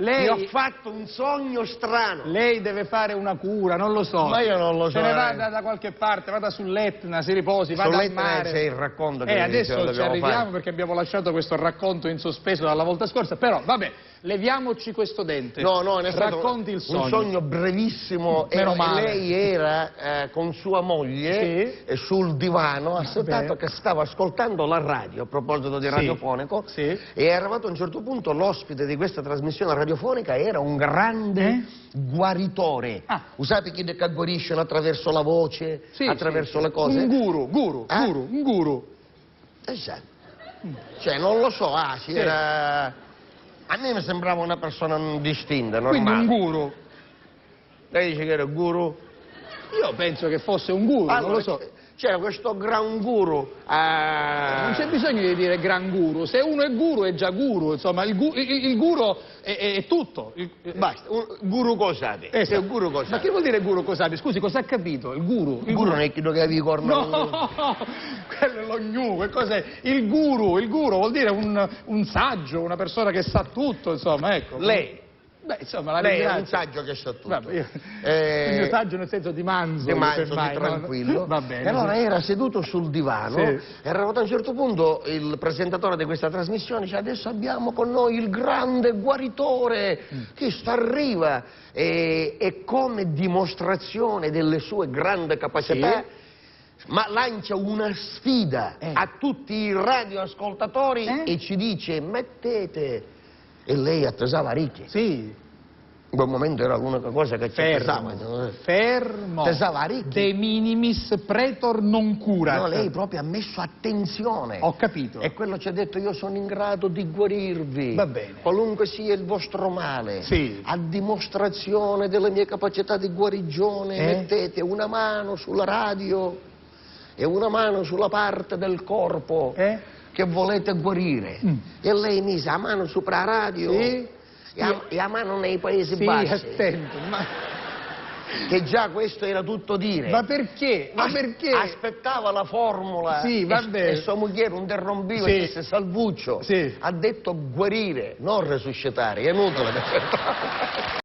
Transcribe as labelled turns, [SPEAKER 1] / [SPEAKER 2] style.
[SPEAKER 1] Lei...
[SPEAKER 2] Mi ho fatto un sogno strano.
[SPEAKER 1] Lei deve fare una cura, non lo so.
[SPEAKER 2] Ma io non lo so.
[SPEAKER 1] Se ne vada da qualche parte, vada sull'Etna, si riposi, vada al mare.
[SPEAKER 2] C'è il racconto che
[SPEAKER 1] adesso ci arriviamo
[SPEAKER 2] fare.
[SPEAKER 1] perché abbiamo lasciato questo racconto in sospeso dalla volta scorsa, però vabbè, leviamoci questo dente.
[SPEAKER 2] No, è stato
[SPEAKER 1] racconti il sogno.
[SPEAKER 2] un sogno brevissimo.
[SPEAKER 1] Meno male.
[SPEAKER 2] Lei era con sua moglie sul divano, aspettato che stava ascoltando la radio, a proposito di radiofonico, e è arrivato a un certo punto l'ospite di questa trasmissione radiofonica era un grande guaritore. Usate chi che guariscono attraverso la voce, attraverso le cose.
[SPEAKER 1] Un guru.
[SPEAKER 2] Esatto. Cioè, non lo so, era... A me mi sembrava una persona distinta, normale.
[SPEAKER 1] Quindi un guru.
[SPEAKER 2] Lei dice che era guru?
[SPEAKER 1] Io penso che fosse un guru,
[SPEAKER 2] allora,
[SPEAKER 1] non lo so.
[SPEAKER 2] C'era questo gran guru.
[SPEAKER 1] Non c'è bisogno di dire gran guru, se uno è guru è già guru, insomma, il guru è tutto.
[SPEAKER 2] Basta, guru cosate.
[SPEAKER 1] Esatto.
[SPEAKER 2] Un guru cosate.
[SPEAKER 1] Ma che vuol dire guru cosate? Scusi, cosa ha capito? Il guru?
[SPEAKER 2] Il guru non è quello che avevi corno.
[SPEAKER 1] No, quello è lo gnu, che cos'è? Il guru vuol dire un saggio, una persona che sa tutto, insomma, ecco.
[SPEAKER 2] Lei?
[SPEAKER 1] Beh, insomma,
[SPEAKER 2] lei è un saggio che sa tutto.
[SPEAKER 1] Quindi saggio nel senso di manzo.
[SPEAKER 2] Di tranquillo.
[SPEAKER 1] No? Va bene.
[SPEAKER 2] E allora era seduto sul divano, e arrivato a un certo punto il presentatore di questa trasmissione dice: adesso abbiamo con noi il grande guaritore che arriva, e come dimostrazione delle sue grandi capacità ma lancia una sfida a tutti i radioascoltatori e ci dice: mettete... E lei attesava ricchi.
[SPEAKER 1] Sì.
[SPEAKER 2] In quel momento era l'unica cosa che ci pesava.
[SPEAKER 1] Fermo.
[SPEAKER 2] Pesava ricchi.
[SPEAKER 1] De minimis pretor non curat.
[SPEAKER 2] No, lei proprio ha messo attenzione.
[SPEAKER 1] Ho capito.
[SPEAKER 2] E quello ci ha detto: io sono in grado di guarirvi.
[SPEAKER 1] Va bene.
[SPEAKER 2] Qualunque sia il vostro male.
[SPEAKER 1] Sì.
[SPEAKER 2] A dimostrazione delle mie capacità di guarigione mettete una mano sulla radio e una mano sulla parte del corpo che volete guarire. E lei mise la mano sopra la radio e la mano nei Paesi Bassi.
[SPEAKER 1] Attento,
[SPEAKER 2] che già questo era tutto dire.
[SPEAKER 1] Ma perché?
[SPEAKER 2] Aspettava la formula e sua moglie lo interrompeva e disse: Salvuccio ha detto guarire, non resuscitare, è inutile.